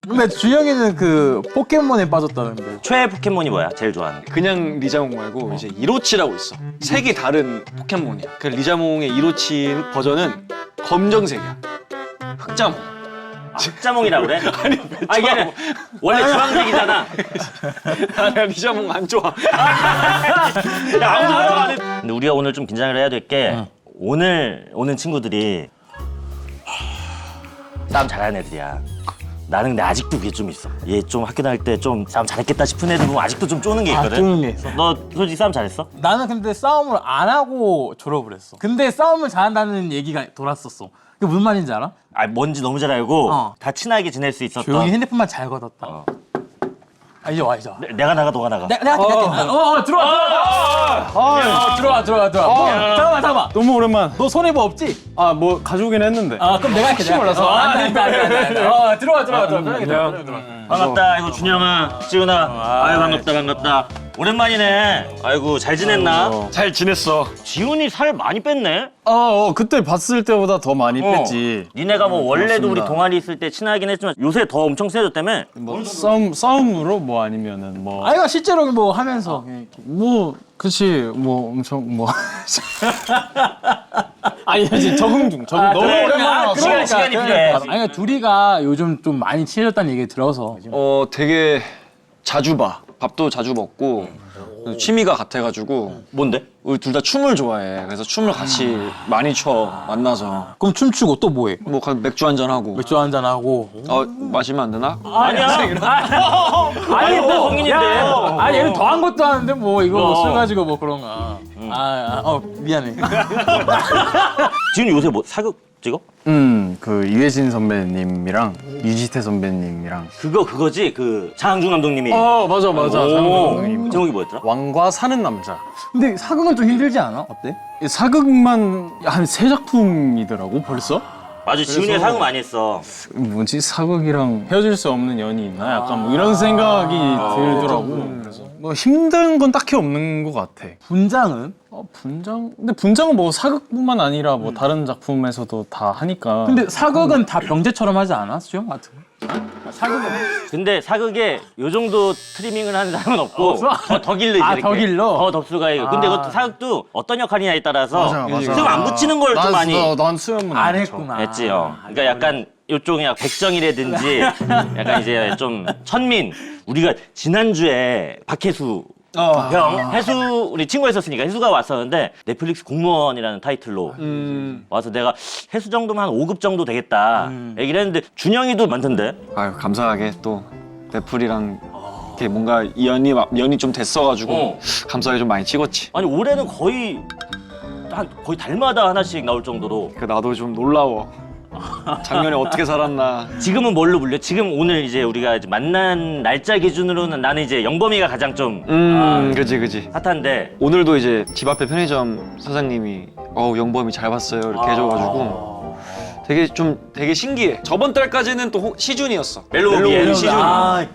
근데 준영이는 그 포켓몬에 빠졌다는데. 최애 포켓몬이 뭐야? 제일 좋아하는 거. 그냥 리자몽 말고 이제 이로치라고 있어. 색이 다른 포켓몬이야. 그 리자몽의 이로치 버전은 검정색이야. 흑자몽. 흑자몽이라고 그래? 아니 이게 아니라 원래 주황색이잖아. 아니야, 리자몽 안 좋아. 야, 아무도 안 해. 근데 우리가 오늘 좀 긴장을 해야 될 게 오늘 오는 친구들이 싸움 잘하는 애들이야. 나는 근데 아직도 그게 좀 있어. 얘 좀 학교 다닐 때 좀 싸움 잘했겠다 싶은 애들 보면 아직도 좀 쪼는 게 있거든. 쪼는 게 있어. 너 솔직히 싸움 잘했어? 나는 근데 싸움을 안 하고 졸업을 했어. 근데 싸움을 잘한다는 얘기가 돌았었어. 그게 무슨 말인지 알아? 아 뭔지 너무 잘 알고 어. 다 친하게 지낼 수 있었던. 조용히 핸드폰만 잘 걷었다. 어. 아, 이제 와, 이제 와. 내가 나가 너가 나가. 내가 들어와. 들어와. 잠깐만. 너무 오랜만. 너 손해 뭐 없지? 아, 뭐 가져오긴 했는데. 아, 그럼 내가 할게. 몰라서. 안 돼. 들어와. 편하게 들어와. 반갑다. 아이고 준영아, 지훈아. 아유 반갑다. 오랜만이네. 아이고 잘 지냈나? 잘 지냈어. 지훈이 살 많이 뺐네. 그때 봤을 때보다 더 많이 뺐지. 니네가 뭐 원래도 맞습니다. 우리 동아리 있을 때 친하긴 했지만 요새 더 엄청 세졌다며? 뭐 싸움으로 뭐 아니면은 뭐. 아이가 실제로 뭐 하면서. 뭐 그치 뭐 엄청 뭐. 아니 지금 적응 중. 너무 그래. 오랜만에 와서. 시간이 필요해. 아니, 둘이가 요즘 좀 많이 친해졌다는 얘기 들어서. 되게 자주 봐. 밥도 자주 먹고 취미가 같아가지고 뭔데? 우리 둘 다 춤을 좋아해. 그래서 춤을 같이 많이 춰 만나서 그럼 춤추고 또 뭐 해? 뭐 맥주 한잔 하고. 맥주 한잔 하고. 마시면 안 되나? 아니야. 아니 뭐 성인인데. 아니, 얘는 더한 것도 하는데 뭐 이거 뭐술 가지고 뭐 그런가. 미안해. 지훈이 요새 뭐 사극 찍어? 그 유해진 선배님이랑 유지태 선배님이랑. 그거지 그 장항준 감독님이. 맞아. 장동건님. 제목이 뭐였더라? 왕과 사는 남자. 근데 사극은 좀 힘들지 않아? 어때? 사극만 한 3작품이더라고 벌써? 맞아, 지훈이가 사극 많이 했어. 뭐지 사극이랑 헤어질 수 없는 연이 있나? 약간 뭐 이런 생각이 들더라고. 그래서 뭐 힘든 건 딱히 없는 것 같아. 분장은? 근데 분장은 뭐 사극뿐만 아니라 뭐 다른 작품에서도 다 하니까. 근데 사극은 다 병제처럼 하지 않아? 수영 같은 거? 근데 사극에 요 정도 트리밍을 하는 사람은 없고 없어? 더 길러 이제 아, 이렇게. 더 길러? 더 덥수가 이거. 근데 그것도 사극도 어떤 역할이냐에 따라서 맞아. 수염 안 붙이는 걸 좀 많이 난 수염은 안 붙여. 했구나. 했지. 그러니까 약간 요쪽이 약간 백정이라든지 약간 이제 좀 천민. 우리가 지난주에 박혜수 형, 해수 우리 친구가 있었으니까 해수가 왔었는데 넷플릭스 공무원이라는 타이틀로 와서 내가 해수 정도면 한 5급 정도 되겠다 얘기를 했는데 준영이도 많던데. 아유, 감사하게 또 넷플이랑 이렇게 뭔가 연이 좀 됐어가지고 감사하게 좀 많이 찍었지. 아니 올해는 거의 달마다 하나씩 나올 정도로. 나도 좀 놀라워. 작년에 어떻게 살았나. 지금은 뭘로 불려? 지금 오늘 이제 우리가 이제 만난 날짜 기준으로는 나는 이제 영범이가 가장 좀 그지. 핫한데. 오늘도 이제 집 앞에 편의점 사장님이 영범이 잘 봤어요 이렇게 해줘가지고 되게 신기해. 저번 달까지는 또 시준이었어. 멜로우비의 시준.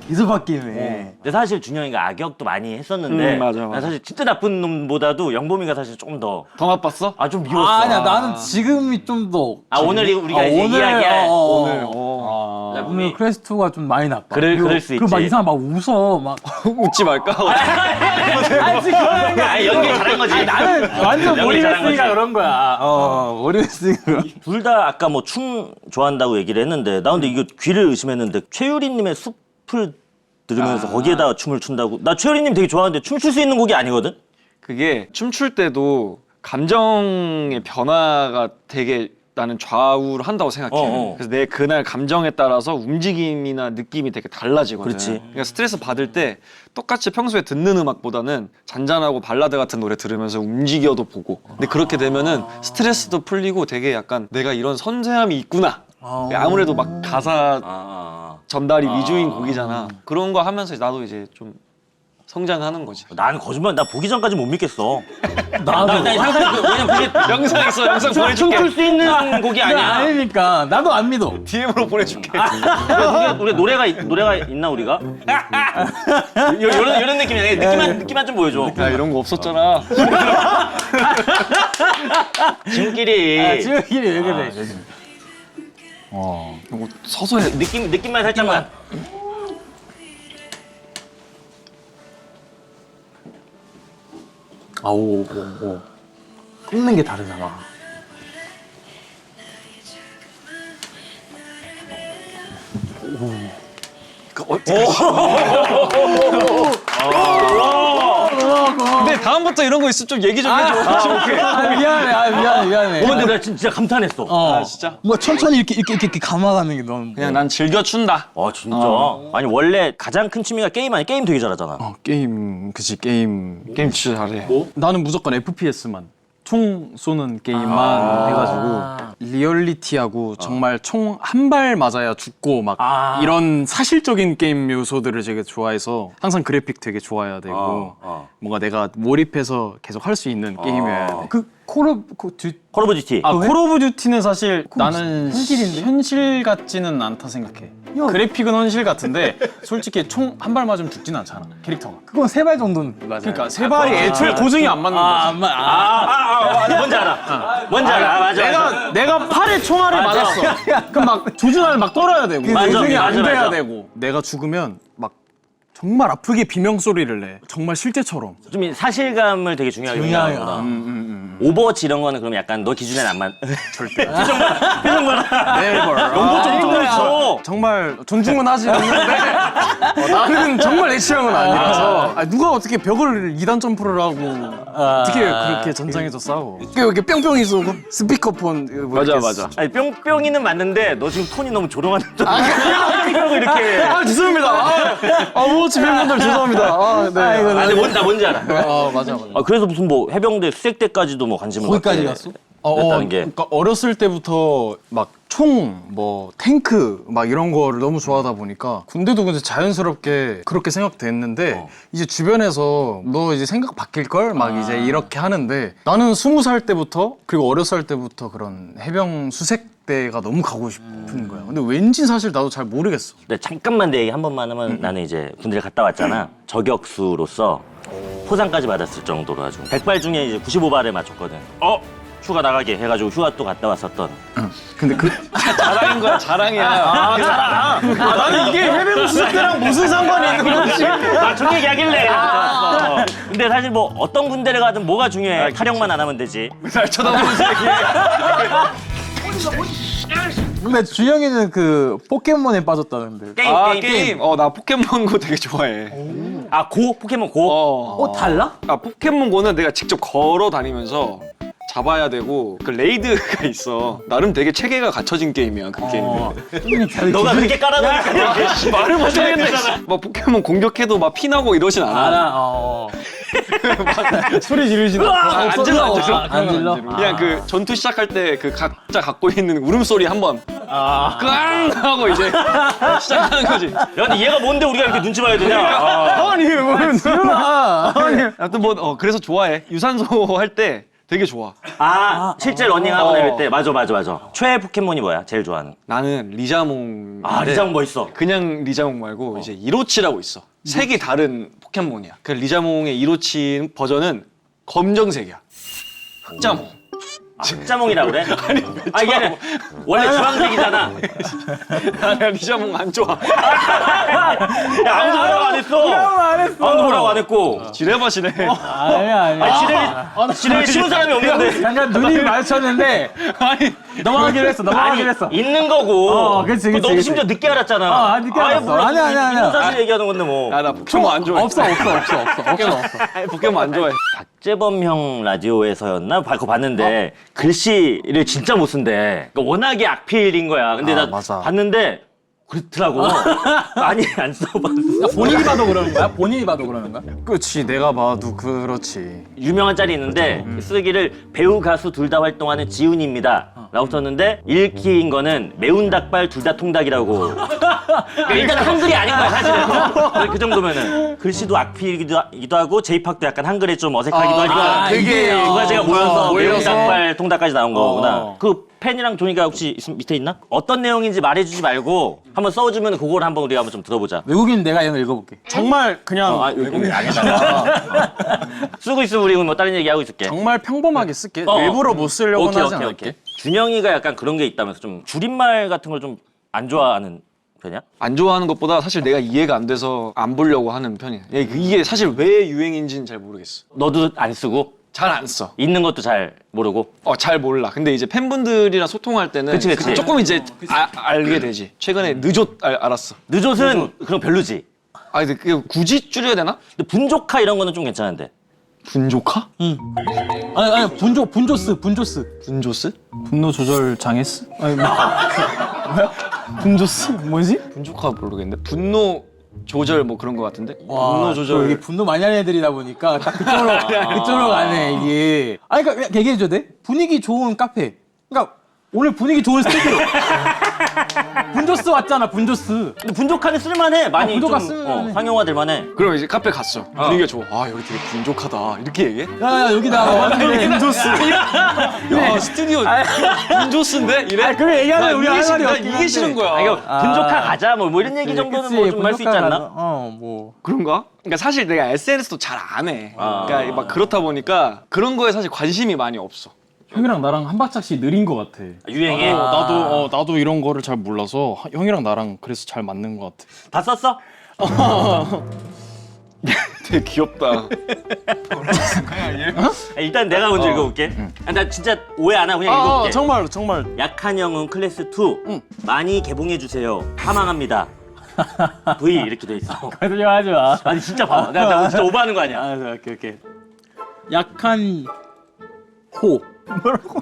계속 바뀌네. 근데 사실 준영이가 악역도 많이 했었는데 맞아. 난 사실 진짜 나쁜 놈보다도 영범이가 사실 좀 더 나빴어? 좀 미웠어. 아니야, 나는 지금이 좀 더. 오늘 우리가 이제 오늘, 이야기할 오늘 크레스투가 좀 많이 나빠. 그럴 수 그리고 막 있지. 이상한 막 웃어. 막. 웃지 말까? 아니, 지금 그런 게 아니, 연기 잘한 거지. 나는 완전 연기 잘한 몰입했으니까 거지. 그런 거야. 몰입했으니까. 둘 다 아까 뭐 춤 좋아한다고 얘기를 했는데 나 근데 이거 귀를 의심했는데 최유리님의 숲을 들으면서 거기에다가 춤을 춘다고. 나 최유리님 되게 좋아하는데 춤출 수 있는 곡이 아니거든? 그게 춤출 때도 감정의 변화가 되게 나는 좌우를 한다고 생각해. 그래서 내 그날 감정에 따라서 움직임이나 느낌이 되게 달라지거든. 그렇지. 그러니까 스트레스 받을 때 똑같이 평소에 듣는 음악보다는 잔잔하고 발라드 같은 노래 들으면서 움직여도 보고. 근데 그렇게 되면은 스트레스도 풀리고 되게 약간 내가 이런 선세함이 있구나. 아무래도 막 가사 전달이 위주인 곡이잖아. 그런 거 하면서 나도 이제 좀 성장하는 거지. 나는 거짓말, 나 보기 전까지 못 믿겠어. 나도. 나 상상, 왜냐면 그게 영상 있어. 영상 보내줄게. 춤출 수 있는 곡이 아니야. 아니니까. 나도 안 믿어. DM으로 보내줄게. 우리 노래가 있나 우리가? 이런 느낌이야. 느낌만 좀 보여줘. 야, 이런 거 없었잖아. 지금끼리 지금끼리 왜 그래. 이거 서서 해. 느낌만 살짝만. 아오, 오. 끓는 게 다르잖아. 근데 다음부터 이런 거 있으면 좀 얘기 좀 해줘. 미안해. 근데 나 진짜 감탄했어. 아 진짜? 뭐 천천히 이렇게 감아가는 게 너무. 그냥 난 즐겨춘다. 진짜. 아니 원래 가장 큰 취미가 게임 아니 게임 되게 잘하잖아. 게임 그치 게임. 게임 진짜 잘해. 나는 무조건 FPS만. 총 쏘는 게임만 해가지고 리얼리티하고 정말 총 한 발 맞아야 죽고 막 이런 사실적인 게임 요소들을 되게 좋아해서 항상 그래픽 되게 좋아야 되고 뭔가 내가 몰입해서 계속 할 수 있는 게임이어야 돼. 콜 오브 듀티. 콜 오브 듀티. 콜 오브 듀티는 사실 나는 현실인데? 현실 같지는 않다 생각해. 그래픽은 현실 같은데 솔직히 총 한 발 맞으면 죽진 않잖아 캐릭터가. 그건 3발 정도는 맞아요. 그러니까 세 발이 애초에 고정이 안 맞는 거지. 뭔지 알아. 뭔지 알아. 맞아. 내가 팔에 총알을 맞았어. 그럼 막 조준알 막 떨어야 되고 맞아, 조준이 안 맞아, 돼야 맞아. 되고 내가 죽으면 막 정말 아프게 비명 소리를 내. 정말 실제처럼. 좀 이 사실감을 되게 중요하게 생각하는구나. 오버워치 이런 거는 그럼 약간 너 기준에는 안 맞. 절대. 표정 봐. 연고 좀 있어. 정말 존중은 하지 않는데 나는 정말 내 취향은 아니라서 누가 어떻게 벽을 2단 점프를 하고 어떻게 그렇게 전장에서 싸워. 이렇게 뿅뿅이 쏘고 스피커폰 뭐 이렇게 아니 뿅뿅이는 맞는데 너 지금 톤이 너무 조롱하는 좀. 뿅뿅 이렇게. 죄송합니다. 오버워치 팬분들 죄송합니다. 네. 아니 뭔지 알아. 맞아. 그래서 무슨 뭐 해병대 수색 때까지도 뭐 관심을 거기까지 갖게 갔어? 됐다는 게. 그러니까 어렸을 때부터 막 총, 뭐 탱크 막 이런 거를 너무 좋아하다 보니까 군대도 근데 자연스럽게 그렇게 생각됐는데 이제 주변에서 너 이제 생각 바뀔 걸 막 이제 이렇게 하는데 나는 20살 때부터 그리고 어렸을 때부터 그런 해병 수색 때가 너무 가고 싶은 거야. 근데 왠지 사실 나도 잘 모르겠어. 근데 잠깐만 내 얘기 한 번만 하면 나는 이제 군대를 갔다 왔잖아. 저격수로서 포상까지 받았을 정도로 아주 100발 중에 이제 95발에 맞췄거든. 휴가 나가게 해가지고 휴가 또 갔다 왔었던. 근데 그 자랑인 거야, 자랑이야. 나는 이게 해병 수색 때랑 무슨 상관이 있는 거지? 저 얘기하길래. 근데 사실 뭐 어떤 군대를 가든 뭐가 중요해. 타령만 안 하면 되지. 날 쳐다보면서 얘기해. 근데 주영이는 그 포켓몬에 빠졌다는데. 게임. 나 포켓몬고 되게 좋아해. 포켓몬 고? 달라? 포켓몬고는 내가 직접 걸어 다니면서 잡아야 되고 그 레이드가 있어. 나름 되게 체계가 갖춰진 게임이야 그 게임은. 너가 그렇게 깔아놓으니까 말을 못하겠네. 막 포켓몬 공격해도 막 피나고 이러진 않아. 소리 지르지 마. 안 질러. 안 질러? 그냥 그 전투 시작할 때 그 각자 갖고 있는 울음소리 한번 꽝 하고 이제 시작하는 거지. 야, 근데 얘가 뭔데 우리가 이렇게 눈치 봐야 되냐? 아니 아무튼 뭐 그래서 좋아해. 유산소 할 때 되게 좋아. 실제 러닝하거나 이럴 때 맞아. 최애 포켓몬이 뭐야? 제일 좋아하는? 나는 리자몽. 리자몽 멋있어. 그냥 리자몽 말고 이제 이로치라고 있어. 색이 다른 포켓몬이야. 그 리자몽의 이로치 버전은 검정색이야. 흑자몽. 흑자몽이라고 그래? 아니 이게 원래 주황색이잖아. 나 리자몽 안 좋아. 야, 아무도 뭐라고 안 했어. 아무도 뭐라고 안 했고. 지뢰밭이네. 아니야. 지뢰에 심은 사람이 없는데. 잠깐 눈이 마주쳤는데 아니 넘어가기로 했어. 있는 거고. 그치. 너 심지어 늦게 알았잖아. 늦게 알았어. 아니야. 있는 사실 얘기하는 건데 뭐. 나 포켓몬 안 좋아해. 없어. 포켓몬 안 좋아해. 박재범 형 라디오에서였나? 그거 봤는데 글씨를 진짜 못 쓴대. 그러니까 워낙에 악필인 거야. 근데 나 맞아. 봤는데 그렇더라고. 아니 안 써봤어. 본인이 봐도 그러는 거야? 그렇지 내가 봐도 그렇지. 유명한 짤이 있는데 쓰기를 배우 가수 둘 다 활동하는 지훈입니다 라고 썼는데 읽기인 거는 매운 닭발 둘 다 통닭이라고. 그러니까 일단 한글이 아닌 거야 사실은. 그 정도면은 글씨도 악필이기도 하고 제이팍도 약간 한글에 좀 어색하기도 하니까 되게 두 가지가 모여서 매운 닭발 통닭까지 나온 거구나. 그 펜이랑 종이가 혹시 밑에 있나? 어떤 내용인지 말해주지 말고 한번 써주면 그걸 한번 우리가 한번 좀 들어보자. 외국인 내가 이거 읽어볼게. 정말 그냥 외국인 아니잖아. 쓰고 있으면 우리 뭐 다른 얘기 하고 있을게. 정말 평범하게 쓸게. 일부러 못 쓰려고는 하지 않을게. 준영이가 약간 그런 게 있다면서 좀 줄임말 같은 걸 좀 안 좋아하는 편이야? 안 좋아하는 것보다 사실 내가 이해가 안 돼서 안 보려고 하는 편이야. 이게 사실 왜 유행인지는 잘 모르겠어. 너도 안 쓰고 잘 안 써. 있는 것도 잘 모르고. 잘 몰라. 근데 이제 팬분들이랑 소통할 때는 그치. 조금 이제 알게 되지. 최근에 늦옷 알았어. 늦옷은 그럼 별로지. 근데 그게 굳이 줄여야 되나? 근데 분조카 이런 거는 좀 괜찮은데. 분조카? 응. 아니 분조스. 분조스? 분노 조절 장애스? 아니 뭐야? 분조스? 뭐지? 분조카 모르겠는데. 분노 조절 뭐 그런 거 같은데. 와, 분노 또 조절. 이게 분노 많이 하는 애들이다 보니까 딱 그쪽으로 가네 이게. 그러니까 얘기해줘도 돼? 분위기 좋은 카페. 그러니까 오늘 분위기 좋은 스튜디오. 분조스 왔잖아 분조스. 근데 분조카는 쓸만해. 많이 분조카 좀 쓸만해. 상용화될 만해. 그럼 이제 카페 갔어. 분위기가 좋아. 여기 되게 분조카다. 이렇게 얘기해? 야 여기다. 분조스. 야 스튜디오 분조스인데? 이래? 그래 얘기하면 우리 할 말이 나 없긴 이게 한데. 싫은 거야. 이거 분조카 가자 뭐 이런 얘기 정도는 뭐 좀 할 수 있지 않나? 뭐. 그런가? 그러니까 사실 내가 SNS도 잘 안 해. 아. 그러니까 막 그렇다 보니까 그런 거에 사실 관심이 많이 없어. 형이랑 나랑 한 발짝씩 느린 것 같아. 유행에 나도 이런 거를 잘 몰라서 형이랑 나랑 그래서 잘 맞는 것 같아. 다 썼어? 되게 귀엽다. 일단 내가 먼저 읽어볼게. 나 진짜 오해 안 하고 그냥 읽어볼게. 정말 약한 영웅 클래스 2 많이 개봉해 주세요. 사망합니다. V 이렇게 돼 있어. 거짓말 하지 마. 아니 진짜 봐봐. 나 진짜 오버하는 거 아니야. 알았어, 오케이. 약한 호. 뭐라고?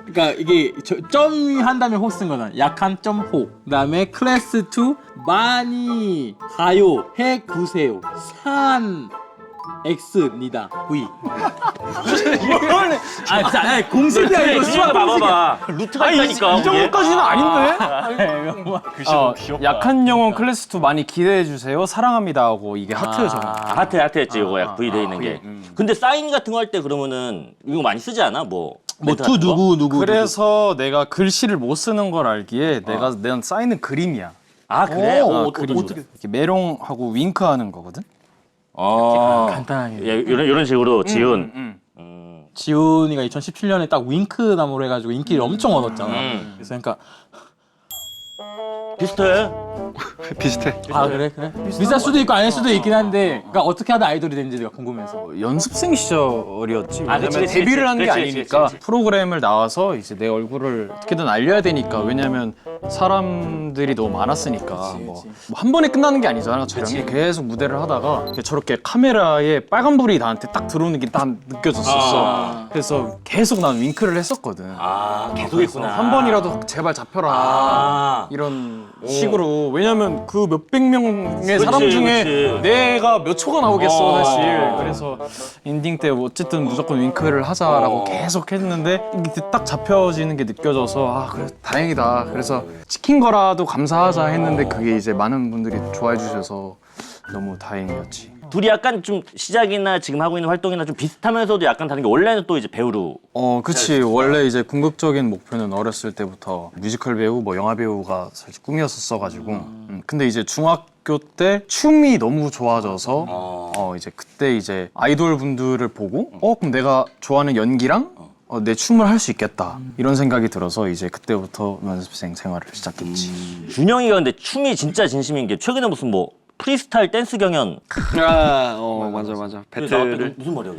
그러니까 이게 점 한 다음에 호 쓴 거잖아. 약한 점 호. 그다음에 클래스 2 많이 가요. 해 구세요. 산 X입니다. V. 진짜 공식이야 이거. 준영아 봐봐봐. 루트가 있다니까. 이 정도까지는 아닌데? 약한 영혼 클래스 2 많이 기대해 주세요. 사랑합니다 하고 이게 하트 적어. 하트였지 이거 약 V 돼 있는 게. 근데 사인 같은 거 할 때 그러면은 이거 많이 쓰지 않아? 뭐 투 누구. 그래서 내가 글씨를 못 쓰는 걸 알기에 내 사인은 그림이야. 아 그래? 그림. 이렇게 메롱하고 윙크하는 거거든. 간단하게. 야, 이런 식으로 지훈. 지훈이가 2017년에 딱 윙크 나무로 해가지고 인기를 엄청 얻었잖아. 그래서 그러니까 비슷해. 비슷해. 그래? 비쌀 수도 있고 아닐 수도 있긴 한데, 그러니까 어떻게 하다 아이돌이 됐는지가 궁금해서. 연습생 시절이었지. 아, 왜냐면 그치, 데뷔를 한 게 그치, 아니니까 그치. 프로그램을 나와서 이제 내 얼굴을 어떻게든 알려야 되니까. 왜냐면 사람들이 너무 많았으니까. 뭐 한 번에 끝나는 게 아니잖아. 촬영이 계속 무대를 하다가 저렇게 카메라에 빨간불이 나한테 딱 들어오는 게 딱 느껴졌었어. 그래서 계속 난 윙크를 했었거든. 계속 있구나. 한 번이라도 제발 잡혀라. 이런 식으로. 왜냐면 그 몇백 명의 사람 중에 그치. 내가 몇 초가 나오겠어 사실. 그래서 엔딩 때 어쨌든 무조건 윙크를 하자라고 계속 했는데 이게 딱 잡혀지는 게 느껴져서 그래 다행이다. 그래서 찍힌 거라도 감사하자 했는데 그게 이제 많은 분들이 좋아해 주셔서 너무 다행이었지. 둘이 약간 좀 시작이나 지금 하고 있는 활동이나 좀 비슷하면서도 약간 다른 게 원래는 또 이제 배우로. 그치. 원래 이제 궁극적인 목표는 어렸을 때부터 뮤지컬 배우, 뭐 영화 배우가 사실 꿈이었었어가지고. 근데 이제 중학교 때 춤이 너무 좋아져서 이제 그때 이제 아이돌 분들을 보고 그럼 내가 좋아하는 연기랑 내 춤을 할 수 있겠다 이런 생각이 들어서 이제 그때부터 연습생 생활을 시작했지. 준영이가 근데 춤이 진짜 진심인 게 최근에 무슨 뭐 프리스타일 댄스 경연. 맞아. 배틀을. 무슨 머리야?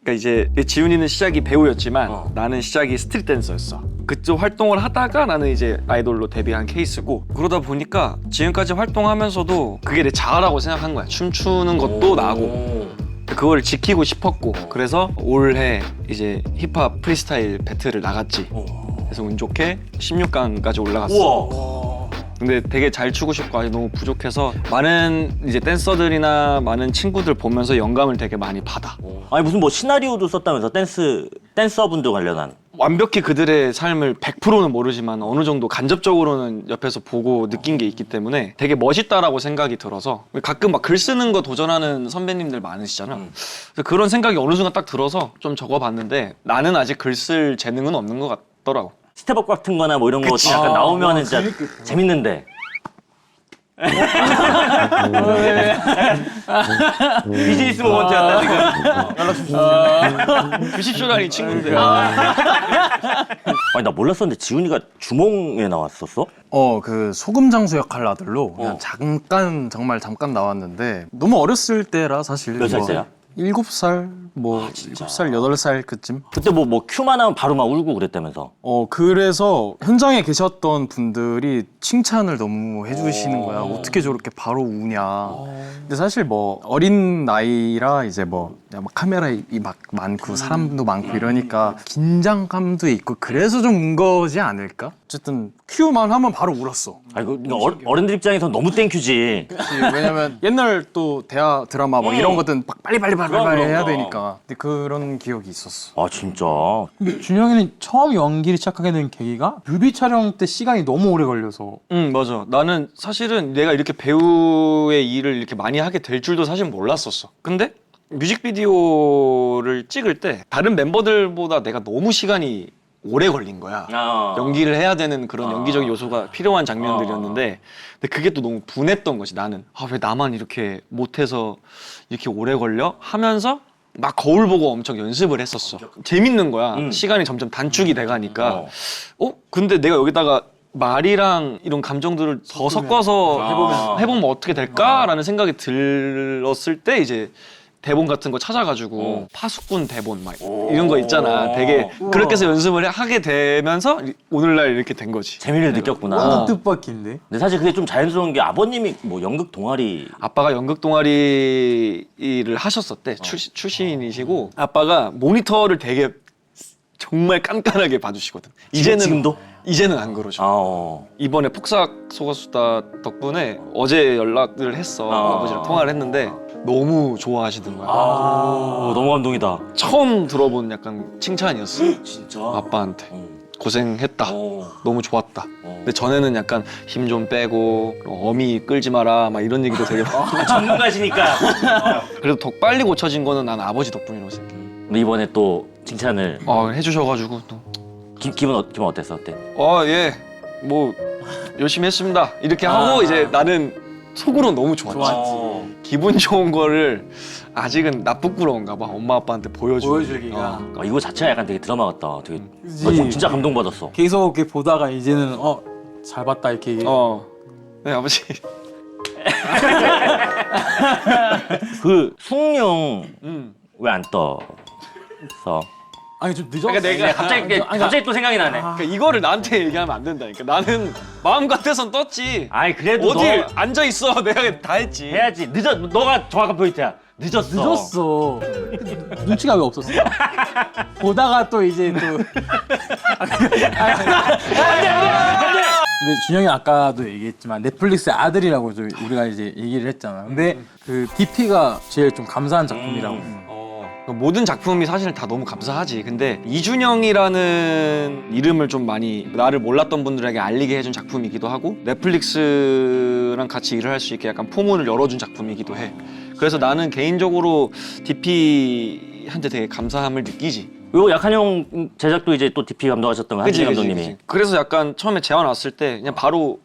그러니까 이제 지훈이는 시작이 배우였지만 나는 시작이 스트릿 댄서였어. 그쪽 활동을 하다가 나는 이제 아이돌로 데뷔한 케이스고, 그러다 보니까 지금까지 활동하면서도 그게 내 자아라고 생각한 거야. 춤추는 것도 나고. 그걸 지키고 싶었고, 그래서 올해 이제 힙합 프리스타일 배틀을 나갔지. 그래서 운 좋게 16강까지 올라갔어. 우와. 근데 되게 잘 추고 싶고 아직 너무 부족해서 많은 이제 댄서들이나 많은 친구들 보면서 영감을 되게 많이 받아. 아니 무슨 뭐 시나리오도 썼다면서 댄서분들 관련한. 완벽히 그들의 삶을 100%는 모르지만 어느 정도 간접적으로는 옆에서 보고 느낀 게 있기 때문에 되게 멋있다라고 생각이 들어서, 가끔 막 글 쓰는 거 도전하는 선배님들 많으시잖아. 그래서 그런 생각이 어느 순간 딱 들어서 좀 적어봤는데 나는 아직 글 쓸 재능은 없는 것 같더라고. 스텝업 같은 거나 뭐 이런 거 약간 나오면은 진짜 재밌는데. 비즈니스 모먼트였다 지금. 교십쇼라니 친구인데. 아니 나 몰랐었는데 지훈이가 주몽에 나왔었어? 그 소금 장수 역할 아들로 그냥 잠깐 정말 잠깐 나왔는데 너무 어렸을 때라 사실. 몇 살 때야? 7살 뭐 7살 8살 그쯤. 그때 뭐 큐만 하면 바로 막 울고 그랬다면서. 그래서 현장에 계셨던 분들이 칭찬을 너무 해주시는 거야. 어떻게 저렇게 바로 우냐. 근데 사실 뭐 어린 나이라 이제 뭐 카메라에 막 많고 사람도 많고 이러니까 긴장감도 있고 그래서 좀 운 거지 않을까? 어쨌든 큐만 하면 바로 울었어. 아이고 어른들 입장에서 너무 땡큐지. 왜냐면 옛날 또 대하 드라마 막 이런 것들은 막 빨리빨리 그럼. 해야 되니까. 근데 그런 기억이 있었어. 아 진짜. 근데 준영이는 처음 연기를 시작하게 된 계기가 뮤비 촬영 때 시간이 너무 오래 걸려서. 응 맞아. 나는 사실은 내가 이렇게 배우의 일을 이렇게 많이 하게 될 줄도 사실 몰랐었어. 근데 뮤직비디오를 찍을 때 다른 멤버들보다 내가 너무 시간이 오래 걸린 거야. 연기를 해야 되는 그런 연기적인 요소가 필요한 장면들이었는데 근데 그게 또 너무 분했던 거지. 나는 왜 나만 이렇게 못해서 이렇게 오래 걸려? 하면서 막 거울 보고 엄청 연습을 했었어. 재밌는 거야. 시간이 점점 단축이 돼가니까 근데 내가 여기다가 말이랑 이런 감정들을 더 섞어서 해보면 어떻게 될까라는 생각이 들었을 때 이제 대본 같은 거 찾아가지고 파수꾼 대본 막 이런 거 있잖아. 되게 그렇게 해서 연습을 하게 되면서 오늘날 이렇게 된 거지. 재미를 느꼈구나. 완전 뜻밖인데. 근데 사실 그게 좀 자연스러운 게 아버님이 뭐 연극 동아리 아빠가 연극 동아리를 하셨었대. 출신이시고 아빠가 모니터를 되게 정말 깐깐하게 봐주시거든. 지금도? 이제는 안 그러죠. 이번에 폭삭 속았수다 덕분에 어제 연락을 했어. 아버지랑 통화를 했는데 너무 좋아하시던 거야. 너무 감동이다. 처음 들어본 약간 칭찬이었어. 진짜. 아빠한테. 고생했다. 너무 좋았다. 근데 전에는 약간 힘 좀 빼고 어미 끌지 마라 막 이런 얘기도 되게 많고. 전문가시니까. 그래도 더 빨리 고쳐진 거는 난 아버지 덕분이라고 생각해. 근데 이번에 또 칭찬을 해주셔가지고 또. 기분 어땠어? 어때? 예. 뭐 열심히 했습니다. 이렇게 하고 이제 나는 속으로 너무 좋았지. 기분 좋은 거를 아직은 나 부끄러운가 봐. 엄마 아빠한테 보여주기가. 이거 자체가 약간 되게 드라마 같다. 되게 그치. 나 진짜 감동받았어. 계속 이렇게 보다가 이제는 잘 봤다 이렇게. 네 아버지. 그 숭룡 왜 안 떠서? 아니 좀 늦었어. 그러니까 내가 갑자기 또 생각이 나네. 그러니까 이거를 나한테 얘기하면 안 된다니까. 나는 마음 같아선 떴지. 아이 그래도 어딜 너 앉아 있어. 내가 다 했지. 해야지. 너가 정확한 포인트야. 늦었어. 눈치가 왜 없었어? 보다가 또 이제 또. 근데 준영이 아까도 얘기했지만 넷플릭스의 아들이라고 우리가 이제 얘기를 했잖아. 근데 그 DP가 제일 좀 감사한 작품이라고. 모든 작품이 사실 다 너무 감사하지. 근데 이준영이라는 이름을 좀 많이 나를 몰랐던 분들에게 알리게 해준 작품이기도 하고 넷플릭스랑 같이 일을 할 수 있게 약간 포문을 열어준 작품이기도 해. 그래서 나는 개인적으로 DP한테 되게 감사함을 느끼지. 요 약한 형 제작도 이제 또 DP 감독하셨던 한진 감독님이. 그치. 그래서 약간 처음에 제안 왔을 때 그냥 바로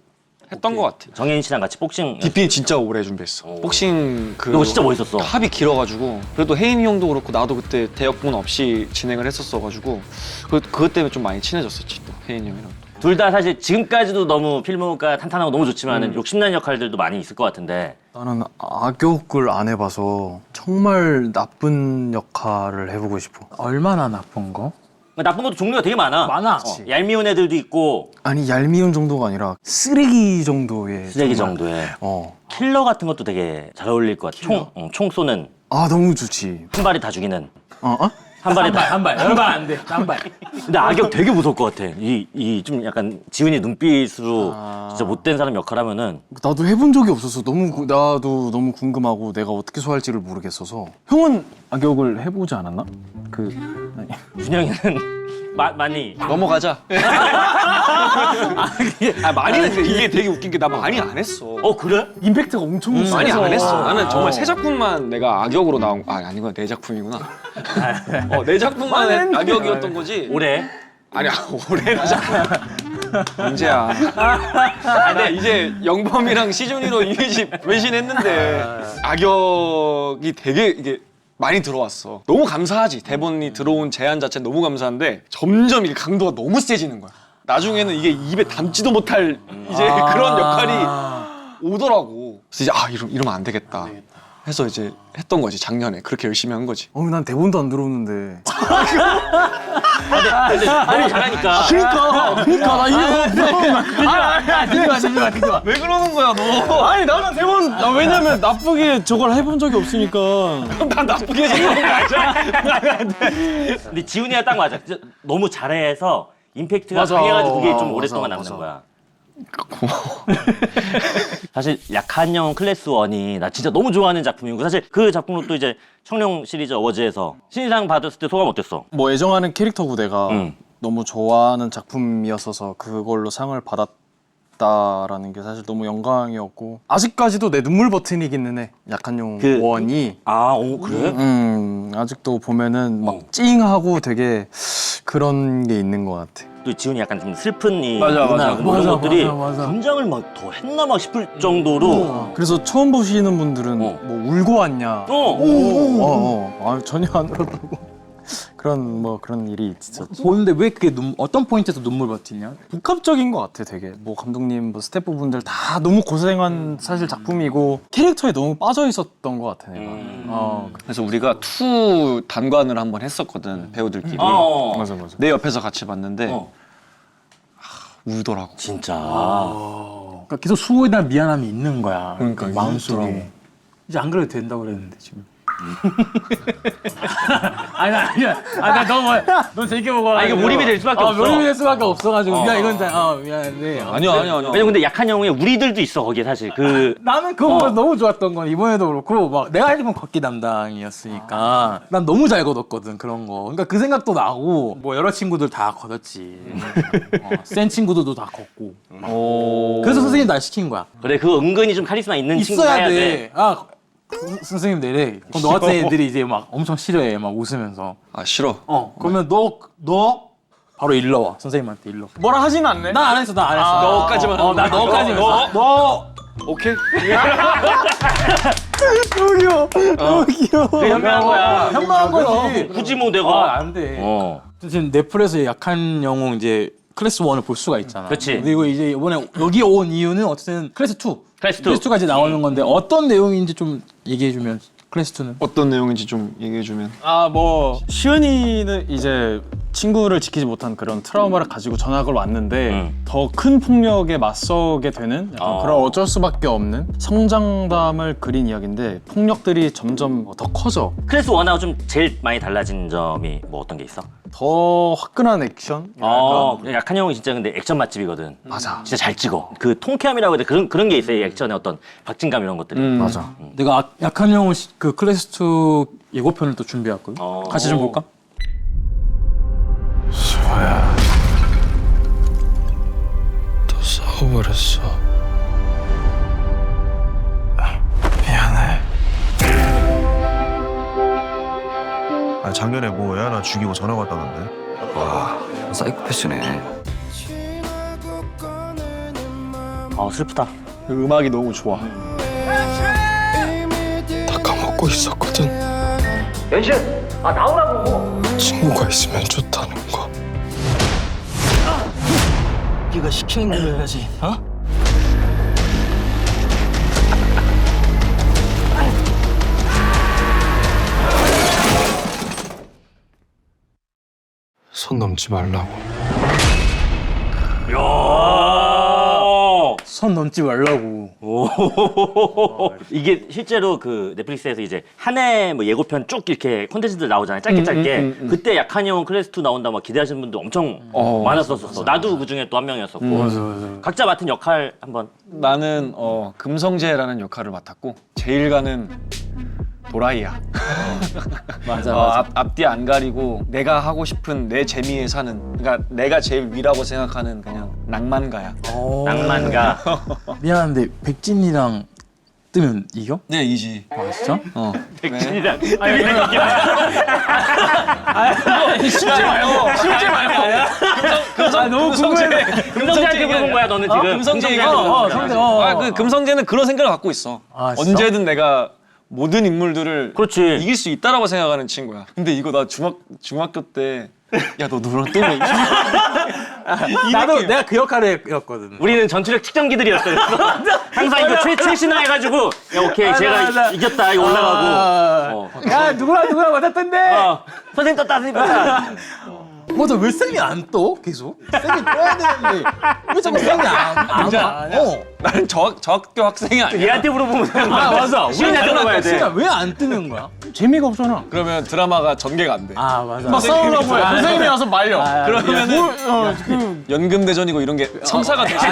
했던 것 같아. 정혜인 씨랑 같이 복싱. DP는 진짜 오래 준비했어. 복싱 이거 진짜 멋있었어. 합이 길어가지고 그래도 혜인이 형도 그렇고 나도 그때 대역분 없이 진행을 했었어가지고 그것 때문에 좀 많이 친해졌었지 또 혜인이 형이랑. 둘 다 사실 지금까지도 너무 필모가 탄탄하고 너무 좋지만 욕심나는 역할들도 많이 있을 것 같은데. 나는 악역을 안 해봐서 정말 나쁜 역할을 해보고 싶어. 얼마나 나쁜 거? 나쁜 것도 종류가 되게 많아. 얄미운 애들도 있고. 아니 얄미운 정도가 아니라 쓰레기 정도의. 쓰레기 정말. 정도의. 어. 킬러 같은 것도 되게 잘 어울릴 것 같아. 총 쏘는. 너무 좋지. 한 발에 다 죽이는. 한 발, 열 발 안 돼. 한 발. 근데 악역 되게 무서울 것 같아. 이 좀 약간 지훈이 눈빛으로 진짜 못된 사람 역할하면은. 나도 해본 적이 없어서 나도 너무 궁금하고 내가 어떻게 소화할지를 모르겠어서. 형은 악역을 해보지 않았나? 준영이는 많이. 넘어가자. 많이 했는데 이게 되게 웃긴 게 나 많이 안 했어. 그래? 임팩트가 엄청 있어. 많이 안 했어. 나는 정말 세 작품만 내가 악역으로 나온 아니구나 네 작품이구나. 네 작품만 악역이었던 거지. 올해 아니야 올해는 언제야? 나 이제 영범이랑 시즌이로 이미지 외신했는데 악역이 되게 이게 많이 들어왔어. 너무 감사하지. 대본이 들어온 제안 자체는 너무 감사한데 점점 이게 강도가 너무 세지는 거야. 나중에는 이게 입에 담지도 못할 이제 그런 역할이 오더라고. 그래서 이제 이러면 안 되겠다. 해서 이제 했던 거지. 작년에 그렇게 열심히 한 거지. 난 대본도 안 들어오는데. 근데 너무 잘하니까. 그러니까 나 이거 듣지 마. 왜 그러는 거야 너? 아니 나는 대본 왜냐면 나쁘게 저걸 해본 적이 없으니까. 난 나쁘게 생각한 거 아니야? 근데 지훈이가 딱 맞아. 진짜 너무 잘해서 임팩트가 맞아. 강해가지고 그게 좀 오랫동안 맞아, 남는 맞아. 거야. 고마워. 사실 약한 영웅 클래스 1이 나 진짜 너무 좋아하는 작품이고 사실 그 작품으로 또 이제 청룡 시리즈 어워즈에서 신인상 받았을 때 소감 어땠어? 뭐 애정하는 캐릭터 구대가 응. 너무 좋아하는 작품이었어서 그걸로 상을 받았다라는 게 사실 너무 영광이었고 아직까지도 내 눈물 버튼이기는 해. 약한 영웅 그- 원이 그래? 아직도 보면은 막 찡하고 되게 그런 게 있는 것 같아. 또 지훈이 약간 좀 슬픈 이 맞아, 누나 맞아. 뭐 이런 맞아, 것들이 맞아. 분장을 막 더 했나 막 싶을 정도로 그래서 처음 보시는 분들은 어. 뭐 울고 왔냐? 전혀 안 울었다고. 그런 일이 있었지. 보는데 왜 그게 어떤 포인트에서 눈물 버티냐? 복합적인 것 같아, 되게. 뭐 감독님, 뭐 스태프분들 다 너무 고생한 사실 작품이고 캐릭터에 너무 빠져 있었던 것 같아, 내가. 그래서 우리가 투 단관을 한번 했었거든 배우들끼리. 맞아. 내 옆에서 같이 봤는데 어. 울더라고. 진짜 그러니까 계속 수호에 대한 미안함이 있는 거야. 그러니까 마음속에. 있더라고. 이제 안 그래도 된다고 그랬는데 지금. 나 너무 재밌게 보고. 이게 몰입이 될 수밖에 없어. 몰입이 될 수밖에 없어가지고. 미안 이건 미안한데. 아니야. 왜냐면 근데 약한 영웅에 우리들도 있어 거기에 사실 그 나는 그거 보면서 너무 좋았던 건 이번에도 그렇고 막 내가 알기로는 걷기 담당이었으니까 난 너무 잘 걷었거든 그런 거. 그러니까 그 생각도 나고 뭐 여러 친구들 다 걷었지. 센 친구들도 다 걷고. 그래서 선생님 날 시킨 거야. 그래 그 은근히 좀 카리스마 있는 친구가 있어야 해야 돼. 돼. 선생님 내래. 그럼 너 같은 애들이 이제 막 엄청 싫어해. 막 웃으면서. 아 싫어. 그러면 너 바로 일러 와. 선생님한테 일러. 뭐라 하진 않네? 나 안 했어. 너까지만 하는 나 거야? 너까지만 했어. 너. 오케이. 너무 귀여워. 그게 현명한 거야. 현명한 거지. 굳이 뭐 내가 안 돼. 어. 지금 넷플릭스에 약한 영웅 이제 클래스 1을 볼 수가 있잖아. 그치. 그리고 이제 이번에 여기 온 이유는 어쨌든 클래스 2. 클래스 2. 클래스 2까지 나오는 건데 어떤 내용인지 좀 얘기해주면 클래스 2는? 어떤 내용인지 좀 얘기해주면. 뭐 시은이는 이제 친구를 지키지 못한 그런 트라우마를 가지고 전학을 왔는데 더 큰 폭력에 맞서게 되는 약간 그런 어쩔 수밖에 없는 성장담을 그린 이야기인데 폭력들이 점점 더 커져. 클래스 1하고 좀 제일 많이 달라진 점이 뭐 어떤 게 있어? 더 화끈한 액션? 약한 영웅이 진짜 근데 액션 맛집이거든. 맞아. 진짜 잘 찍어. 그 통쾌함이라고 해야 돼. 그런 게 있어요. 이 액션의 어떤 박진감 이런 것들이. 맞아. 내가 약한 영웅 그 클래스 2 예고편을 또 준비했거든. 같이 좀 볼까? 수아야, 또 싸워버렸어. 미안해. 작년에 뭐 애 하나 죽이고 전화 왔다던데. 와, 사이코패스네. 슬프다. 음악이 너무 좋아. 다 까먹고 있었거든. 연신! 나오라고! 친구가 있으면 좋다는 거. 네가 시키는 대로 해야지. 손 넘지 말라고. 선 넘지 말라고. 이게 실제로 그 넷플릭스에서 이제 한 해 뭐 예고편 쭉 이렇게 콘텐츠들 나오잖아요. 짧게. 그때 약한 영웅 클래스 2 나온다 막 기대하시는 분들 엄청 많았었어. 나도 그 중에 또 한 명이었었고. 맞아. 각자 맡은 역할 한번. 나는 금성재라는 역할을 맡았고 제일 가는 도라이야. 맞아. 앞뒤 안 가리고 내가 하고 싶은 내 재미에 사는. 그러니까 내가 제일 위라고 생각하는 그냥 낭만가야. 낭만가. 미안한데 백진이랑 뜨면 이겨? 네, 이지. 아 진짜? 백진이랑 실제 말고. 너무 궁금해. 금성재한테 물어본 거야 너는 지금. 금성재가 성재. 그 금성재는 그런 생각을 갖고 있어. 아, 진짜? 언제든 내가 모든 인물들을 그렇지. 이길 수 있다라고 생각하는 친구야. 근데 이거 나 중학교 때 야 너 누구랑 뜨면 나도 내가 그 역할을 했거든. 우리는 전투력 측정기들이었어. 항상 이거 최신화 해가지고 야 오케이 제가 맞아. 이겼다 이거 올라가고. 야 누구랑 맞았던데? 선생님 떴다 선생님 떴다. 맞아 왜 쌤이 안 떠? 계속 쌤이 떠야 되는데 왜 자꾸 쌤이 안 떠? 나는 저 학교 학생이 아니야. 얘한테 물어보면 맞아. 시은이한테 물어봐야 돼. 진짜 왜 안 뜨는 거야? 재미가 없잖아. 그러면 드라마가 전개가 안 돼. 아 맞아. 막 싸우려고 해. 선생님이 와서 말려. 그러면은 연금 대전이고 이런 게 성사가 되지.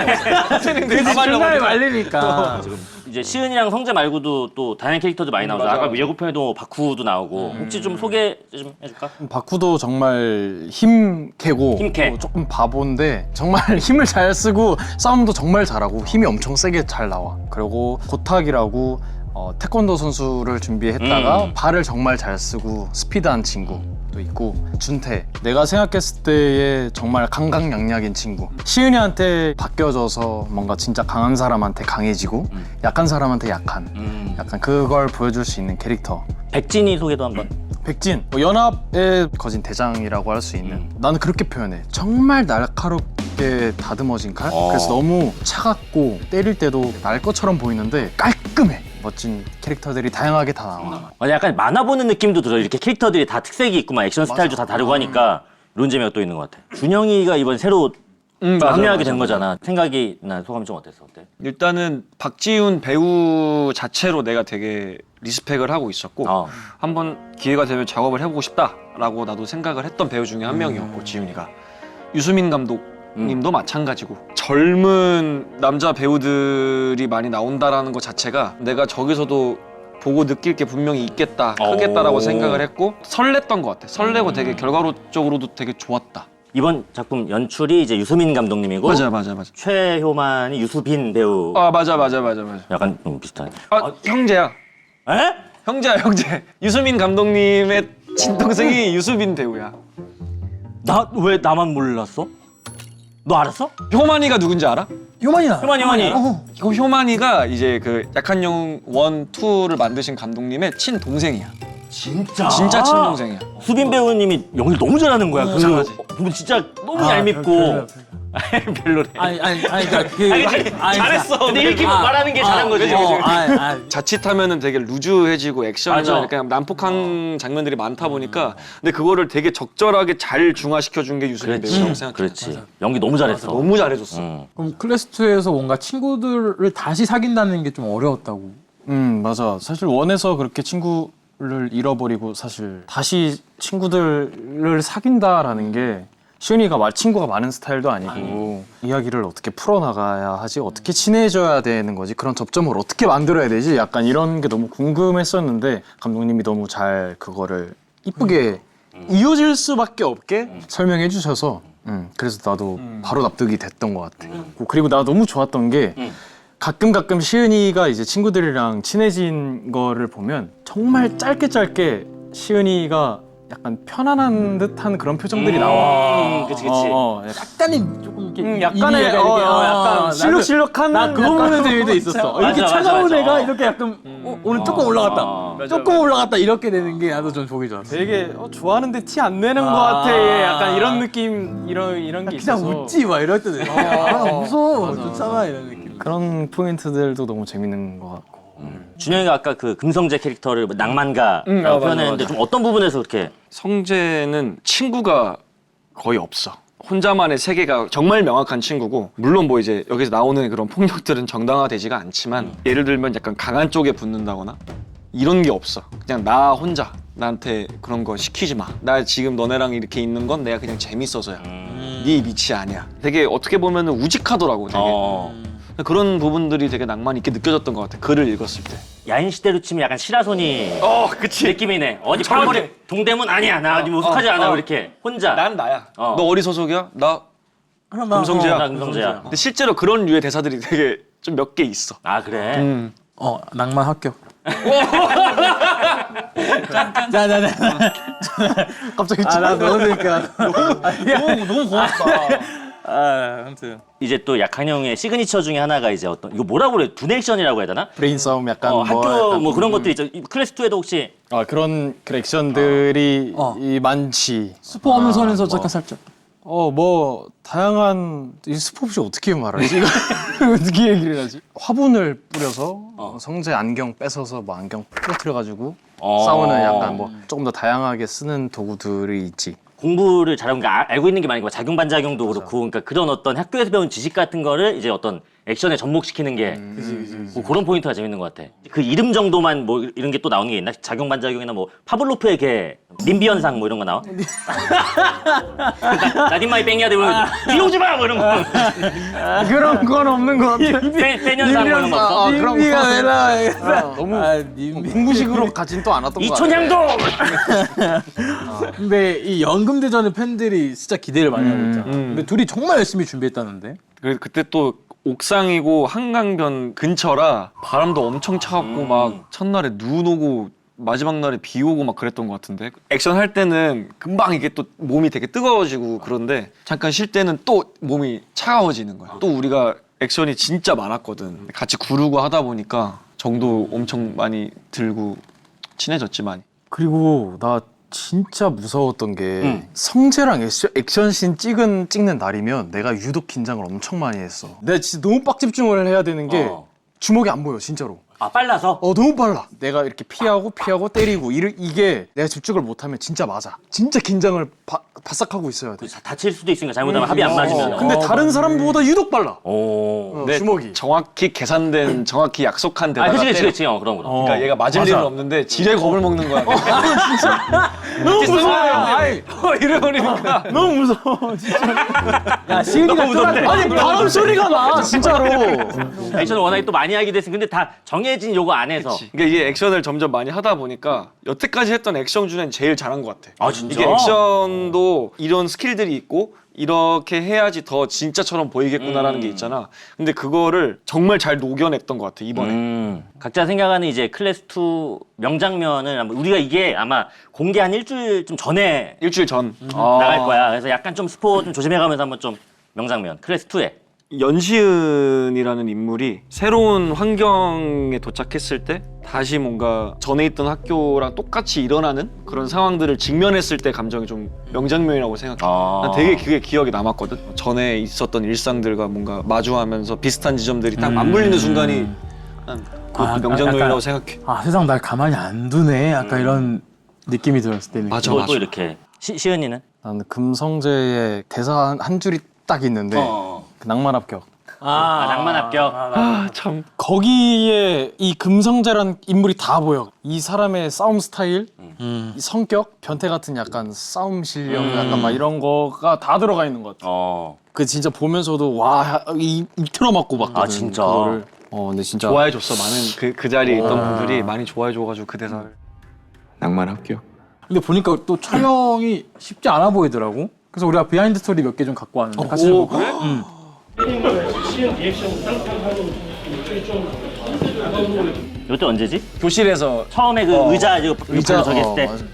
선생님들이 다 중간에 말려버리고. 말리니까. 이제 시은이랑 성재 말고도 또 다양한 캐릭터도 많이 나오죠. 아까 예고편에도 박후도 나오고 혹시 좀 소개 좀 해줄까? 바쿠도 정말 힘캐고 힘캐. 조금 바본데 정말 힘을 잘 쓰고 싸움도 정말 잘하고 힘이 엄청 세게 잘 나와. 그리고 고탁이라고 태권도 선수를 준비했다가 발을 정말 잘 쓰고 스피드한 친구도 있고 준태 내가 생각했을 때의 정말 강강약약인 친구 시은이한테 바뀌어져서 뭔가 진짜 강한 사람한테 강해지고 약한 사람한테 약한 약간 그걸 보여줄 수 있는 캐릭터 백진이 소개도 한번. 백진 연합의 거진 대장이라고 할 수 있는 나는 그렇게 표현해 정말 날카롭게 다듬어진 칼 그래서 너무 차갑고 때릴 때도 날 것처럼 보이는데 깔끔해 멋진 캐릭터들이 다양하게 다 나와 맞아, 약간 만화 보는 느낌도 들어. 이렇게 캐릭터들이 다 특색이 있고 막 액션 스타일도 다 다르고 하니까 이런 재미가 또 있는 것 같아. 준영이가 이번 새로 맞아, 합류하게 된 맞아. 거잖아. 생각이나 소감이 좀 어땠어? 어때? 일단은 박지훈 배우 자체로 내가 되게 리스펙을 하고 있었고 한번 기회가 되면 작업을 해보고 싶다라고 나도 생각을 했던 배우 중에 한 명이었고 지훈이가 유수민 감독님도 마찬가지고 젊은 남자 배우들이 많이 나온다라는 것 자체가 내가 저기서도 보고 느낄 게 분명히 있겠다 크겠다라고 생각을 했고 설렜던 것 같아. 설레고 되게 결과적으로도 되게 좋았다. 이번 작품 연출이 이제 유수민 감독님이고 맞아. 최효만이 유수빈 배우. 아 맞아. 약간 좀 비슷하네. 형제야. 에? 형제. 유수민 감독님의 친동생이 유수빈 배우야. 나 왜 나만 몰랐어? 너 알았어? 효만이가 누군지 알아? 효만이나. 효만이. 효만이가 이제 그 약한 영웅 1, 2를 만드신 감독님의 친동생이야. 진짜? 진짜 친동생이야. 수빈 배우님이 연기 너무 잘하는 거야. 잘하지. 보면 진짜 너무 얄밉고. 별로래. 아니 그러니까 잘했어. 근데 이렇게 말하는 게 잘한 거지. 자칫하면은 되게 루즈해지고 액션이 맞아. 그냥 난폭한 장면들이 많다 보니까 근데 그거를 되게 적절하게 잘 중화시켜 준 게 유수빈 배우라고 생각해. 그렇지. 연기 너무 잘했어. 너무 잘해줬어. 그럼 클래스 2에서 뭔가 친구들을 다시 사귄다는 게 좀 어려웠다고. 맞아 사실 원에서 그렇게 친구를 잃어버리고 사실 다시 친구들을 사귄다라는 게 시은이가 친구가 많은 스타일도 아니고 이야기를 어떻게 풀어나가야 하지 어떻게 친해져야 되는 거지 그런 접점을 어떻게 만들어야 되지 약간 이런 게 너무 궁금했었는데 감독님이 너무 잘 그거를 이쁘게 이어질 수밖에 없게 설명해 주셔서 그래서 나도 바로 납득이 됐던 것 같아. 그리고 나 너무 좋았던 게 가끔 시은이가 이제 친구들이랑 친해진 거를 보면 정말 짧게 시은이가 약간 편안한 듯한 그런 표정들이 나와. 그치. 약간의 조금 이렇게 약간의 약간 실룩실룩한 나 그거 보는 재미도 있었어. 이렇게 맞아, 차가운 맞아. 애가 이렇게 약간 오늘 조금 올라갔다. 조금 올라갔다 이렇게 되는 게 나도 좀 보기 좋았어. 되게 좋아하는데 티 안 내는 것 같아. 약간 이런 느낌 이런 게 있어서 그냥 웃지 막 이럴 때도 있어. 무서워. 좋잖아 이런 느낌. 그런 포인트들도 너무 재밌는 것 같고. 준영이가 아까 그 금성재 캐릭터를 낭만가라고 맞아, 표현했는데 맞아. 좀 어떤 부분에서 그렇게 성재는 친구가 거의 없어. 혼자만의 세계가 정말 명확한 친구고 물론 뭐 이제 여기서 나오는 그런 폭력들은 정당화되지가 않지만 예를 들면 약간 강한 쪽에 붙는다거나 이런 게 없어. 그냥 나 혼자 나한테 그런 거 시키지 마. 나 지금 너네랑 이렇게 있는 건 내가 그냥 재밌어서야. 네 밑이 아니야. 되게 어떻게 보면은 우직하더라고. 되게. 그런 부분들이 되게 낭만 있게 느껴졌던 것 같아. 글을 읽었을 때. 야인 시대로 치면 약간 시라소니 그치. 느낌이네. 어디 팔머리 동대문 아니야. 나 어디 우습하지 않아. 이렇게 혼자. 난 나야. 너 어디 소속이야? 나 금성재야. 나 금성재야. 근데 실제로 그런 류의 대사들이 되게 좀 몇 개 있어. 아 그래. 낭만 합격. 자자자. 갑자기 나 넣으니까 너무 고맙다. 아무튼 이제 또 약한형의 시그니처 중에 하나가 이제 어떤 이거 뭐라고 그래? 두뇌 액션이라고 해야 되나? 브레인 싸움 약간 학교 약간 뭐 그런 것들 있죠. 클래스 2에도 혹시 그런 그 액션들이 이 많지. 스포 없는 선에서 잠깐 살짝. 뭐 다양한 이 스포츠 어떻게 말하지? 이거 어떻게 얘기를 하지? 화분을 뿌려서 성재 안경 뺏어서 뭐 안경 부러뜨려가지고 싸우는 약간 뭐 조금 더 다양하게 쓰는 도구들이 있지. 공부를 잘하는 게 알고 있는 게 많은 거야. 작용 반작용도 그렇고, 그러니까 그런 어떤 학교에서 배운 지식 같은 거를 이제 어떤 액션에 접목시키는 게 뭐 그런 포인트가 재밌는 것 같아. 그 이름 정도만 뭐 이런 게 또 나오는 게 있나? 작용 반작용이나 뭐 파블로프의 개, 림비 현상 뭐 이런 거 나와? 나딘마이 뺑이야 되면 비오지 마! 뭐 이런 거. 그런 건 없는 것 같아. 팬 현상 뭐 이런 거 없어? 그런 님비가 거 왜 나와? 너무 님비. 공부식으로 가진 또 않았던 것 같아. 이촌향도! 근데 이 연금대전의 팬들이 진짜 기대를 많이 하고 있잖아. 근데 둘이 정말 열심히 준비했다는데. 그때 또 옥상이고 한강변 근처라 바람도 엄청 차갑고 막 첫날에 눈 오고 마지막 날에 비 오고 막 그랬던 것 같은데 액션 할 때는 금방 이게 또 몸이 되게 뜨거워지고 그런데 잠깐 쉴 때는 또 몸이 차가워지는 거야. 또 우리가 액션이 진짜 많았거든. 같이 구르고 하다 보니까 정도 엄청 많이 들고 친해졌지 많이. 그리고 나 진짜 무서웠던 게 성재랑 액션씬 찍는 날이면 내가 유독 긴장을 엄청 많이 했어. 내가 진짜 너무 빡 집중을 해야 되는 게 주먹이 안 보여 진짜로. 아, 빨라서? 너무 빨라. 내가 이렇게 피하고 때리고 이게 내가 집중을 못하면 진짜 맞아. 진짜 긴장을 바싹 하고 있어야 돼. 다칠 수도 있으니까 잘못하면 합이 안 맞으면. 근데 다른 사람보다 유독 빨라. 근데 주먹이. 정확히 계산된 정확히 약속한 데다가 그치, 때려. 그럼. 그러니까 얘가 맞을 일은 없는데 지레 겁을 먹는 거야. 너무 무서워요. 이래버리니까. 너무 무서워. 야 시은이가 무섭네. 아니 바람 소리가 나 진짜로. 액션을 워낙에 또 많이 하게 됐으니 근데 다 정해진 요거 안에서. 그러니까 이게 액션을 점점 많이 하다 보니까 여태까지 했던 액션 중엔 제일 잘한 것 같아. 아, 진짜? 이게 액션도 이런 스킬들이 있고 이렇게 해야지 더 진짜처럼 보이겠구나라는 게 있잖아. 근데 그거를 정말 잘 녹여냈던 것 같아 이번에. 각자 생각하는 이제 클래스 2 명장면을 우리가 이게 아마 공개 한 일주일 좀 전에 일주일 전 나갈 거야. 그래서 약간 좀 스포 좀 조심해가면서 한번 좀 명장면 클래스 2에. 연시은이라는 인물이 새로운 환경에 도착했을 때 다시 뭔가 전에 있던 학교랑 똑같이 일어나는 그런 상황들을 직면했을 때 감정이 좀 명장면이라고 생각해. 난 되게 그게 기억에 남았거든. 전에 있었던 일상들과 뭔가 마주하면서 비슷한 지점들이 딱 맞물리는 순간이 난 그것도 명장면이라고 약간, 생각해. 세상 날 가만히 안 두네. 약간 이런 느낌이 들었을 때는. 맞아. 또 이렇게. 시은이는? 나는 금성재의 대사 한 줄이 딱 있는데 그 낭만 합격. 낭만 합격. 참. 거기에 이 금성재란 인물이 다 보여. 이 사람의 싸움 스타일, 이 성격, 변태 같은 약간 싸움 실력, 약간 막 이런 거가 다 들어가 있는 것 같아. 그 진짜 보면서도 이 틀어맞고 봤거든. 아, 진짜? 그거를. 근데 진짜 좋아해줬어. 많은 그 자리에 있던 분들이 많이 좋아해줘가지고 그 대사를. 낭만 합격. 근데 보니까 또 촬영이 쉽지 않아 보이더라고. 그래서 우리가 비하인드 스토리 몇 개 좀 갖고 왔는데 같이 오, 볼까? 그래? 이것도 언제지? 교실에서 처음에 그 의자 이거 의자 저기 했을 때. 맞아.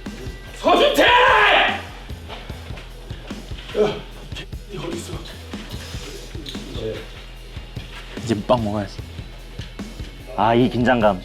이제 빵 먹어야지. 아, 이 긴장감.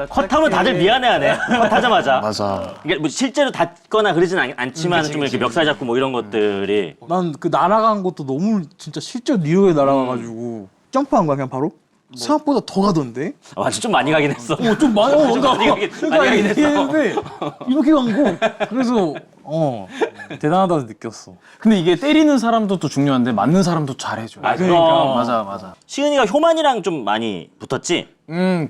컷하면 다들 미안해하네. 컷하자마자. 맞아. 이게 뭐 실제로 닿거나 그러진 않지만 좀 이렇게 멱살 잡고 뭐 이런 것들이. 난 그 날아간 것도 너무 진짜 실제로 뉴욕에 날아가가지고 점프한 거야 그냥 바로? 생각보다 더 가던데? 완전 좀 많이 가긴 했어. 좀 많이 많이 가긴 했어. 했는데 이렇게 간 거. 그래서 대단하다고 느꼈어. 근데 이게 때리는 사람도 또 중요한데 맞는 사람도 잘해줘. 그러니까. 맞아. 시은이가 효만이랑 좀 많이 붙었지?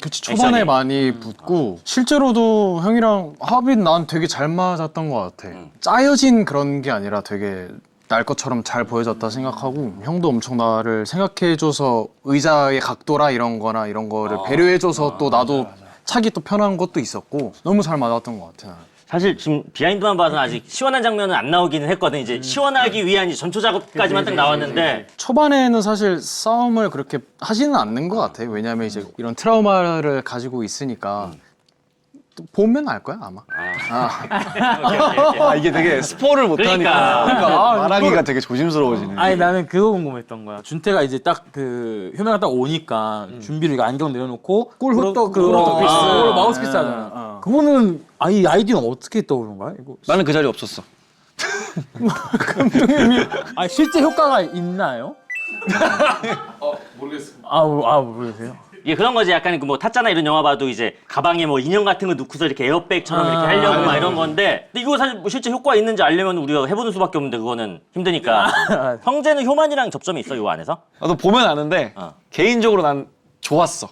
그치 초반에 액션이. 많이 붙고 실제로도 형이랑 합이 난 되게 잘 맞았던 것 같아. 짜여진 그런 게 아니라 되게 날 것처럼 잘 보여졌다 생각하고 형도 엄청 나를 생각해줘서 의자의 각도라 이런 거나 이런 거를 배려해줘서 또 나도 차기 또 편한 것도 있었고 너무 잘 맞았던 것 같아 나는. 사실 지금 비하인드만 봐서는 아직 시원한 장면은 안 나오기는 했거든. 이제 시원하기 위한 이제 전초 작업까지만 딱 나왔는데 초반에는 사실 싸움을 그렇게 하지는 않는 것 같아. 왜냐면 이제 이런 트라우마를 가지고 있으니까 또 보면 알 거야 아마. 아 이게 되게 스포를 못하니까 그러니까. 말하기가 되게 조심스러워지네. 아니 나는 그거 궁금했던 거야. 준태가 이제 딱 그 효명가 딱 오니까 준비를 이거 안경 내려놓고 꿀호떡 그 꿀호떡 피스. 마우스피스 하잖아. 그거는 이 아이디어는 어떻게 떠오른 거야? 이거 나는 그 자리에 없었어. 아니 실제 효과가 있나요? 모르겠어요. 모르겠어요. 이게 그런 거지. 약간 그 뭐 타짜나 이런 영화 봐도 이제 가방에 뭐 인형 같은 거 넣고서 이렇게 에어백처럼 이렇게 하려고 막 이런 건데 근데 이거 사실 뭐 실제 효과 있는지 알려면 우리가 해보는 수밖에 없는데 그거는 힘드니까. 형제는 효만이랑 접점이 있어 요 안에서? 나도 보면 아는데 개인적으로 난 좋았어.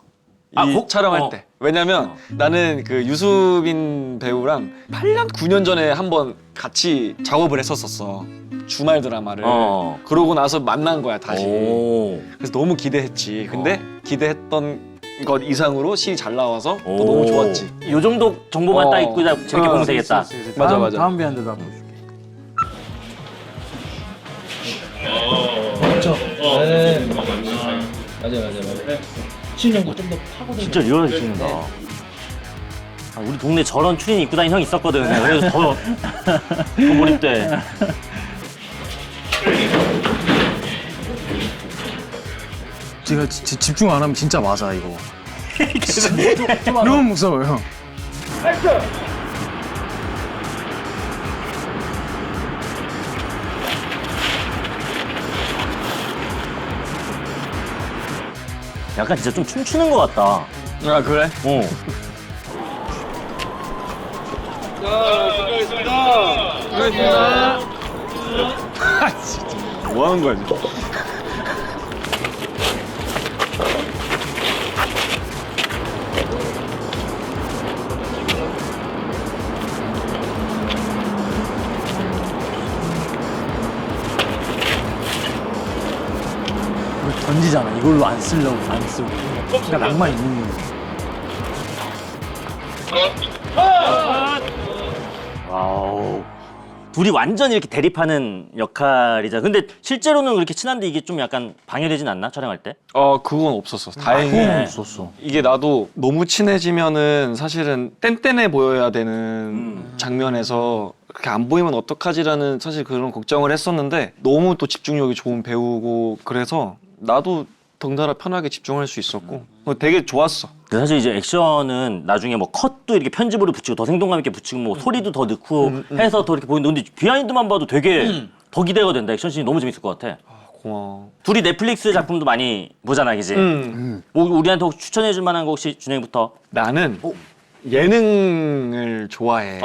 이 촬영할 때. 왜냐면 나는 그 유수빈 배우랑 8년 9년 전에 한번 같이 작업을 했었었어. 주말 드라마를. 그러고 나서 만난 거야 다시. 그래서 너무 기대했지. 근데 기대했던 것 이상으로 씬이 잘 나와서 또 너무 좋았지. 요 정도 정보만 딱 있고 재밌게 보면 되겠다. 맞아. 다음 비하인드도 한번 볼게. 진짜 리얼하게 찍는다. 아, 우리 동네 저런 추리닝 입고 다니는 형 있었거든. 그래서 더 몰입돼. 제가 집중 안 하면 진짜 맞아 이거. 너무 무서워 형. 약간 진짜 좀 춤추는 것 같다. 아 그래? 어. 뭐 하는 거야 지금? 이걸 던지잖아. 이걸로 안 쓰려고 안 쓰고. 그러니까 낭만 있는 거지. 와우. 둘이 완전 이렇게 대립하는 역할이잖아. 근데 실제로는 그렇게 친한데 이게 좀 약간 방해되진 않나? 촬영할 때? 그건 없었어. 다행히 없었어. 이게 나도 너무 친해지면은 사실은 뗀뗀해 보여야 되는 장면에서 그렇게 안 보이면 어떡하지라는 사실 그런 걱정을 했었는데 너무 또 집중력이 좋은 배우고 그래서 나도 덩달아 편하게 집중할 수 있었고 되게 좋았어. 근데 사실 이제 액션은 나중에 뭐 컷도 이렇게 편집으로 붙이고 더 생동감 있게 붙이고 뭐 소리도 더 넣고 해서 더 이렇게 보이는데 근데 비하인드만 봐도 되게 더 기대가 된다. 액션씬이 너무 재밌을 것 같아. 고마워. 둘이 넷플릭스 작품도 많이 보잖아, 그지? 뭐 우리한테 혹시 추천해줄 만한 거 혹시 준영이부터? 나는 예능을 좋아해.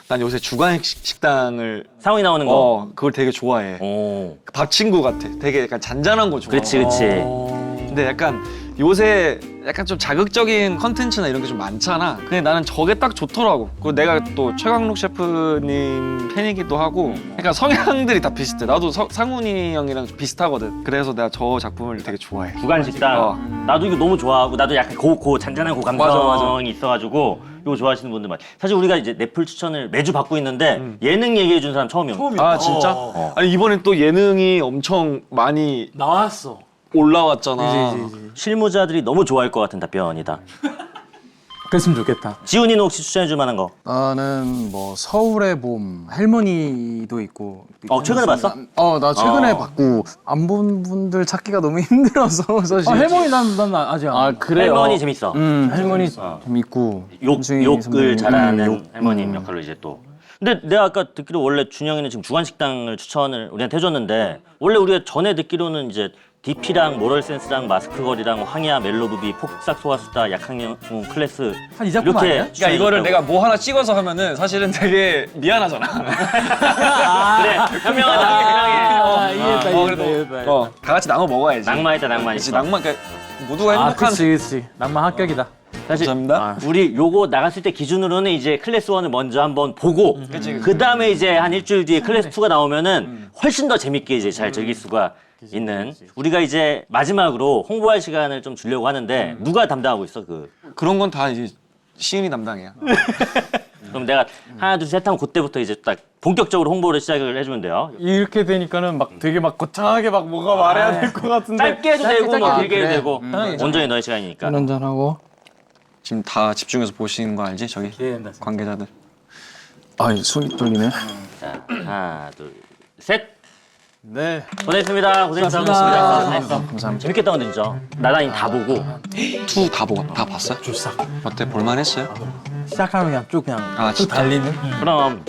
난 요새 주간 식당을 상훈이 나오는 거. 그걸 되게 좋아해. 오. 밥 친구 같아. 되게 약간 잔잔한 거 좋아. 그렇지. 근데 약간 요새 약간 좀 자극적인 컨텐츠나 이런 게 좀 많잖아. 근데 나는 저게 딱 좋더라고. 그리고 내가 또 최강록 셰프님 팬이기도 하고 그러니까 성향들이 다 비슷해. 나도 상훈이 형이랑 좀 비슷하거든. 그래서 내가 저 작품을 되게 좋아해. 주간 식당. 나도 이거 너무 좋아하고 나도 약간 잔잔한 고 감성이 있어가지고 이거 좋아하시는 분들 많아. 사실 우리가 이제 넷플 추천을 매주 받고 있는데 예능 얘기해 준 사람 처음이야. 아 진짜? 아니 이번엔 또 예능이 엄청 많이 나왔어. 올라왔잖아. 실무자들이 너무 좋아할 것 같은 답변이다. 그랬으면 좋겠다. 지훈이는 혹시 추천해 줄 만한 거? 나는 뭐 서울의 봄 할머니도 있고. 최근에 봤어? 나 최근에 봤고 안 본 분들 찾기가 너무 힘들어서 사실. 할머니 난 아직 안. 그래요. 할머니 재밌어. 할머니 재밌고. 윤승희 욕을 선배님. 잘하는 할머님 역할로 이제 또. 근데 내가 아까 듣기로 원래 준영이는 지금 주간식당을 추천을 우리한테 해줬는데 원래 우리가 전에 듣기로는 이제 DP랑 모럴센스랑 마스크걸이랑 황야 멜로부비 폭삭 소화수다 약학영 클래스 한 이 작품 아니야? 그러니까 이거를 내가 뭐 하나 찍어서 하면은 사실은 되게 미안하잖아. 그래 현명하다. 이해했다. 다 같이 나눠 먹어야지. 낭만이다 낭만 그치, 있어. 낭만. 그러니까 모두가 행복한. 그치. 낭만 합격이다. 사실 감사합니다. 우리 요거 나갔을 때 기준으로는 이제 클래스 1을 먼저 한번 보고 그 다음에 이제 한 일주일 뒤에 클래스 2가 나오면은 훨씬 더 재밌게 이제 잘 즐길 수가 있는. 우리가 이제 마지막으로 홍보할 시간을 좀 주려고 하는데 누가 담당하고 있어 그? 그런 건 다 이제 시인이 담당이야. 그럼 내가 하나 둘 셋 하면 그때부터 이제 딱 본격적으로 홍보를 시작을 해주면 돼요. 이렇게 되니까는 막 되게 막 거창하게 막 뭐가 말해야 될 것 같은데. 짧게 해도 되고 뭐 짧게. 길게 해도 그래. 되고 온전히 너의 시간이니까. 한잔 하고. 지금 다 집중해서 보시는 거 알지? 저기 기대된다, 진짜. 관계자들. 아, 손이 떨리네. 자 하나 둘 셋. 네. 고생했습니다. 고생했습니다. 감사합니다. 재밌겠다 근데 진짜. 나단이 다 보고. 투 다 봤어요? 쭉 싹. 어때? 볼만했어요? 시작하면 그냥 쭉 그냥 아, 쭉 진짜? 달리는. 그럼